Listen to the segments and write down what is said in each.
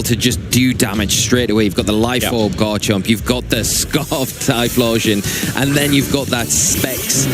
to just do damage straight away. You've got the Life Orb Garchomp, you've got the Scarf Typhlosion, and then you've got that Specs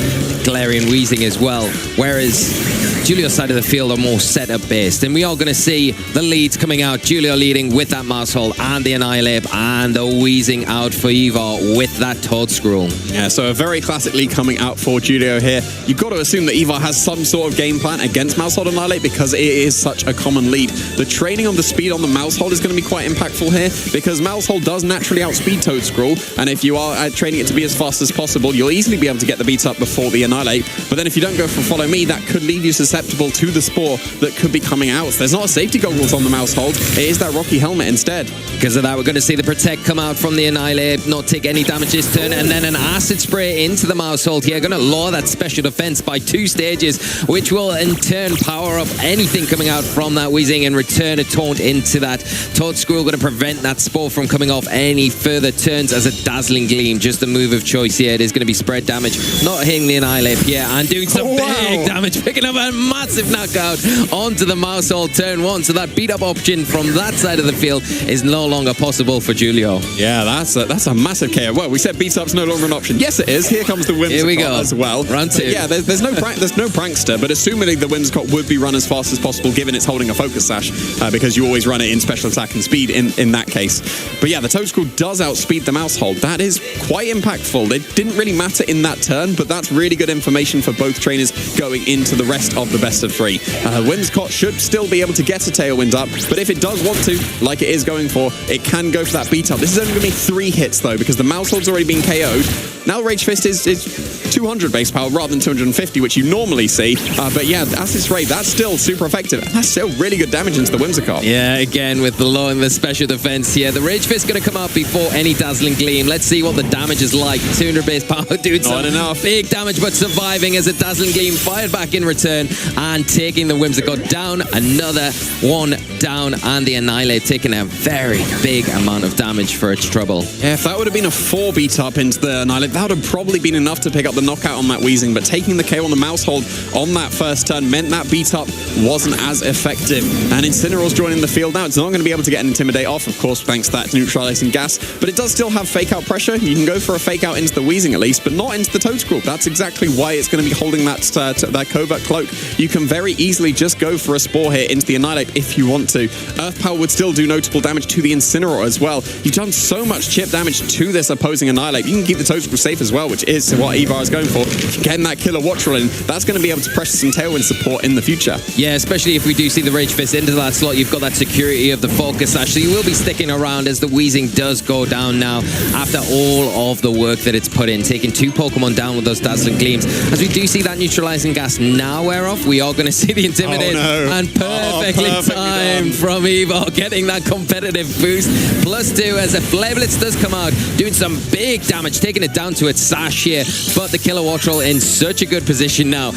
Galarian Weezing as well. Whereas Giulio's side of the field are more setup based, and we are going to see the leads coming out. Giulio leading with that Maushold and the Annihilate, and the Weezing out for Yvar with that Toedscruel. Yeah, so a very classic lead coming out for Giulio here. You've got to assume that Yvar has some sort of game plan against Maushold and Annihilate because it is such a common lead. The training on the speed on the Maushold is going to be quite impactful here because Maushold does naturally outspeed Toedscruel, and if you are training it to be as fast as possible, you'll easily be able to get the beat up before the Annihilate. But then if you don't go for Follow Me, that could leave you susceptible to the Spore that could be coming out. So there's not a safety goggles on the Maushold. It is that Rocky Helmet instead. Because of that, we're going to see the Protect come out from the Annihilate, not take any damage this turn, and then an Acid Spray into the Maushold here. Going to lower that special defense by 2 stages, which will in turn power up anything coming out from that Weezing and return a Taunt into that Toedscruel. Going to prevent that Spore from coming off any further turns as a Dazzling Gleam. Just the move of choice here. It is going to be spread damage, not hitting the Annihilate here, and doing some big damage, picking up a massive knockout onto the Maushold turn 1. So that beat up option from that side of the field is no longer possible for Giulio. Yeah, that's a massive KO. Well, we said beat up's no longer an option. Yes, it is. Here comes the Whimsicott Here we go. as well. Round 2. But yeah, there's no prankster, but assuming the Whimsicott would be run as fast as possible, given it's holding a Focus Sash, because you always run it in special attack and speed in that case. But yeah, the Toedscruel does outspeed the Maushold. That is quite impactful. It didn't really matter in that turn, but that's really good information for both trainers going into the rest of the best of 3. Whimsicott should still be able to get a Tailwind up, but if it does want to, like it is going for, it can go for that beat up. This is only going to be 3 hits though, because the Maushold's already been KO'd. Now Rage Fist is 200 base power rather than 250, which you normally see. But yeah, Acid Spray, that's still super effective. And that's still really good damage into the Whimsicott. Yeah, again, with the low and the special defense here. The Rage Fist going to come out before any Dazzling Gleam. Let's see what the damage is like. 200 base power, doing some big damage, but surviving as a Dazzling Gleam fired back in return and taking the Whimsicott down. Another one down, and the Annihilate taking a very big amount of damage for its trouble. Yeah, if that would have been a 4 beat up into the Annihilate, that would have probably been enough to pick up the knockout on that Weezing, but taking the KO on the Maushold on that first turn meant that beat up wasn't as effective. And Incineroar's joining the field now. It's not going to be able to get an Intimidate off, of course, thanks to that neutralizing gas, but it does still have fake out pressure. You can go for a fake out into the Weezing at least, but not into the Toedscruel. That's exactly why it's going to be holding that Covert Cloak. You can very easily just go for a Spore here into the Annihilate if you want to. Earth Power would still do notable damage to the Incineroar as well. You've done so much chip damage to this opposing Annihilate. You can keep the Toedscruel safe as well, which is what Yvar is going for. Getting that Killer Watch Roll in, that's going to be able to pressure some Tailwind support in the future. Yeah, especially if we do see the Rage Fist into that slot, you've got that security of the Focus Sash, so you will be sticking around as the Weezing does go down now after all of the work that it's put in, taking 2 Pokemon down with those Dazzling Gleams. As we do see that neutralizing gas now wear off, we are going to see the Intimidate, and perfectly timed from Yvar, getting that competitive boost. +2 as a Flare Blitz does come out, doing some big damage, taking it down to its Sash here, but the Killer Watch Roll in such a good position now.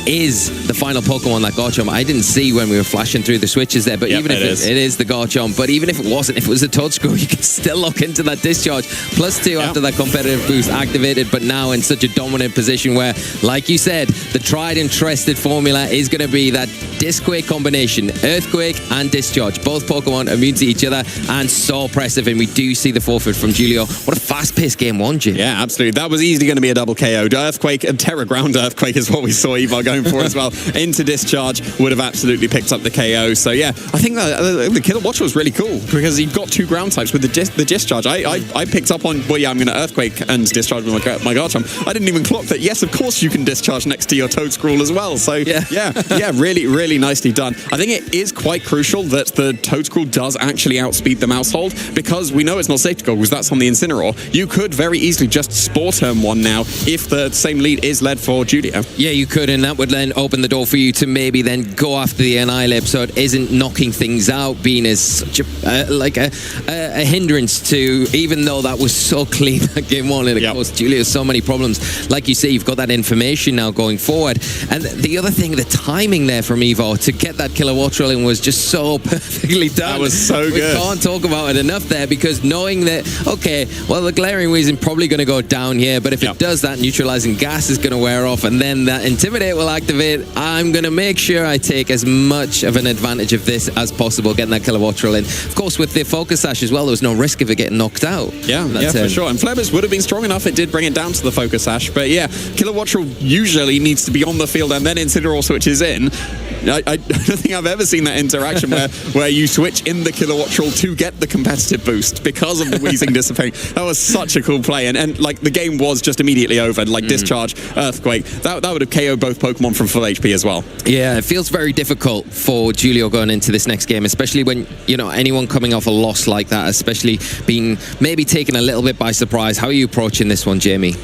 Is the final Pokemon that Garchomp? I didn't see when we were flashing through the switches there, but even if it is the Garchomp, but even if it wasn't, if it was the Toedscruel, you can still lock into that Discharge. +2 after that competitive boost activated, but now in such a dominant position where, like you said, the tried and trusted formula is going to be that Disc-Quake combination, Earthquake and Discharge. Both Pokemon immune to each other and so oppressive, and we do see the forfeit from Giulio. What a fast-paced game 1, Jim. Yeah, absolutely. That was easily going to be a double KO. Earthquake and Terra Ground Earthquake is what we saw Yvar going for as well. Into Discharge would have absolutely picked up the KO. So yeah, I think the Killer Watch was really cool because he got 2 ground types with the Discharge. I picked up on, well, yeah, I'm going to Earthquake and Discharge with my Garchomp. I didn't even clock that. Yes, of course you can Discharge next to your Toedscruel as well. So yeah, really nicely done. I think it is quite crucial that the Toedscruel does actually outspeed the Maushold, because we know it's not safety goggles, that's on the Incineroar. You could very easily just Spore turn 1 now if the same lead is led for Giulio. Yeah, you could, and that would then open the door for you to maybe then go after the Annihilate, so it isn't knocking things out, being as such a hindrance to, even though that was so clean at game 1, and of course Giulio has so many problems. Like you say, you've got that information now going forward, and the other thing, the timing there from Yvar to get that Killer Watch Roll in was just so perfectly done. That was so good. We can't talk about it enough there, because knowing that, okay, well, the Galarian Weezing probably going to go down here, but if it does, that neutralizing gas is going to wear off, and then that Intimidate will will activate. I'm going to make sure I take as much of an advantage of this as possible, getting that Kilowattrel in. Of course, with the Focus Sash as well, there was no risk of it getting knocked out. Yeah, for sure. And Flarebus would have been strong enough. It did bring it down to the Focus Sash. But yeah, Kilowattrel usually needs to be on the field and then Incineroar switches in. I don't think I've ever seen that interaction where you switch in the Kilowattrel to get the competitive boost because of the Weezing dissipating. That was such a cool play. And like, the game was just immediately over. Like, Discharge, Earthquake. That would have KO'd both Pokemon from full HP as well. Yeah, it feels very difficult for Giulio going into this next game, especially when, you know, anyone coming off a loss like that, especially being maybe taken a little bit by surprise. How are you approaching this one, Jamie?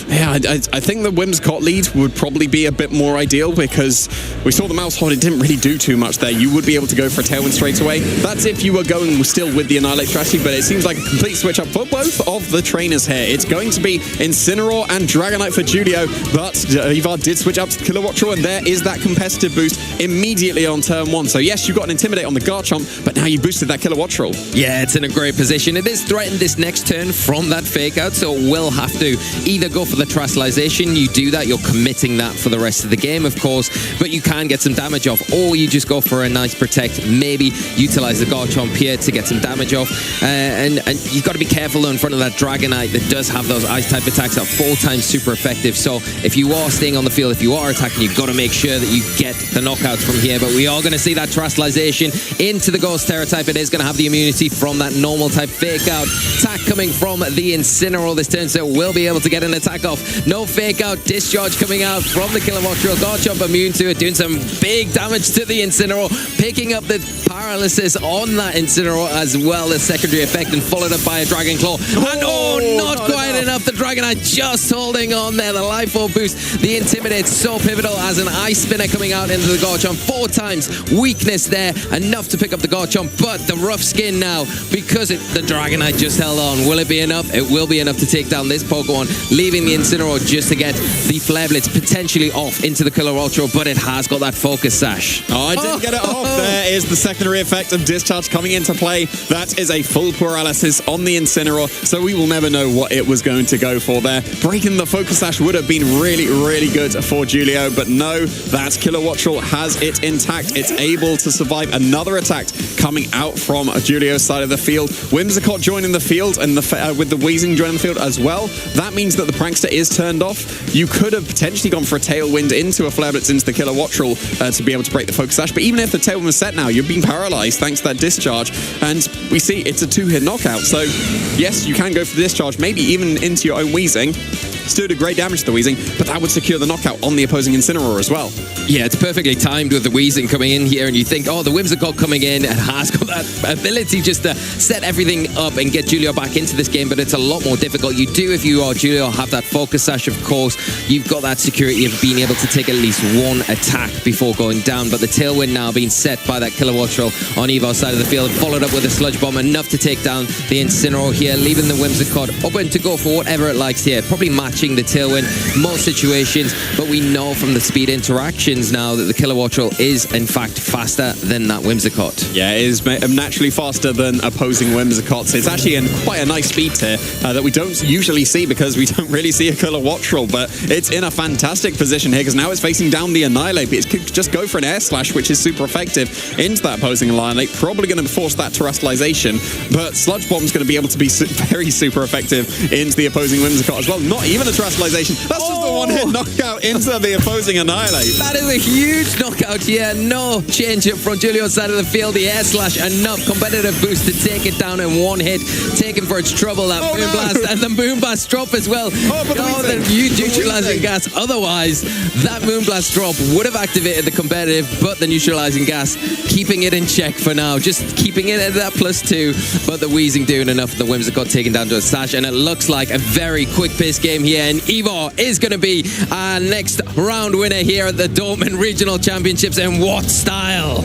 Yeah, I think the Whimsicott lead would probably be a bit more ideal because we saw the Mouse Hold. It didn't really do too much there. You would be able to go for a Tailwind straight away. That's if you were going still with the Annihilate strategy, but it seems like a complete switch up for both of the trainers here. It's going to be Incineroar and Dragonite for Giulio, but Yvar did switch up to Kilowattrel, and there is that competitive boost immediately on turn 1. So yes, you got an Intimidate on the Garchomp, but now you boosted that Kilowattrel. Yeah, it's in a great position. It is threatened this next turn from that Fake Out, so it will have to either go for the Terastallization. You do that, you're committing that for the rest of the game, of course, but you can get some damage off, or you just go for a nice Protect, maybe utilize the Garchomp here to get some damage off, and you've got to be careful though in front of that Dragonite that does have those Ice-type attacks that are 4 times super effective. So if you are staying on the field, if you are attacking, you've got to make sure that you get the knockouts from here. But we are going to see that Terastallization into the Ghost Terror type. It is going to have the immunity from that normal type Fake Out. Attack coming from the Incineroar this turn, so will be able to get an attack off. No Fake Out. Discharge coming out from the Kilowattrel. Garchomp immune to it, doing some big damage to the Incineroar, picking up the Paralysis on that Incineroar as well as secondary effect, and followed up by a Dragon Claw. And not quite enough. The Dragonite just holding on there. The Life Orb boost, the Intimidate, so pivotal as an Ice Spinner coming out into the Garchomp. 4 times weakness there, enough to pick up the Garchomp, but the Rough Skin now, because the Dragonite just held on. Will it be enough? It will be enough to take down this Pokemon, leaving the Incineroar just to get the Flare Blitz potentially off into the Kilowattrel, but it has got that Focus Sash. Oh, I didn't get it off. There is the secondary effect of Discharge coming into play. That is a full paralysis on the Incineroar, so we will never know what it was going to go for there. Breaking the Focus Sash would have been really, really good for Giulio, but no, that Kilowattrel has it intact. It's able to survive another attack coming out from Giulio's side of the field. Whimsicott joining the field, and with the Weezing joining the field as well. That means that the Prankster is turned off. You could have potentially gone for a Tailwind into a Flare Blitz into the Kilowattrel to be able to break the Focus Sash, but even if the Tailwind was set now, you're being paralyzed thanks to that Discharge, and we see it's a 2-hit knockout. So yes, you can go for the Discharge, maybe even into your own Weezing. Still do great damage to the Weezing, but that would secure the knockout on the opposing Incineroar as well. Yeah, it's perfectly timed with the Weezing coming in here, and you think, oh, the Whimsicott coming in and has got that ability just to set everything up and get Giulio back into this game, but it's a lot more difficult. You do, if you are Giulio, have that Focus Sash, of course. You've got that security of being able to take at least 1 attack before going down, but the Tailwind now being set by that Kilowattrel on Yvar's side of the field, followed up with a Sludge Bomb, enough to take down the Incineroar here, leaving the Whimsicott open to go for whatever it likes here, probably matching the Tailwind most situations, but we know from the speed interactions now that the Kilowattrel is in fact faster than that Whimsicott. Yeah, it is naturally faster than opposing Whimsicotts. It's actually in quite a nice speed tier that we don't usually see because we don't really see a Kilowattrel, but it's in a fantastic position here because now it's facing down the Annihilate. It could just go for an Air Slash, which is super effective into that opposing Annihilate, probably going to force that Terastallization, but Sludge Bomb's going to be able to be very super effective into the opposing Whimsicott as well. Not even a Terastallization. That's just a 1-hit knockout into the opposing Annihilate. That is a huge knockout here. No change up from Giulio's side of the field. The Air Slash, enough competitive boost to take it down in 1 hit. Taken for its trouble, that Moonblast, and the Moonblast drop as well. The huge neutralizing gas. Otherwise, that Moonblast drop would have activated the competitive, but the neutralizing gas keeping it in check for now. Just keeping it at that +2, but the Weezing doing enough. The Whimsicott taken down to a Sash, and it looks like a very quick-paced game here, and Yvar is going to be our next round winner here at the Dortmund Regional Championships, and what style!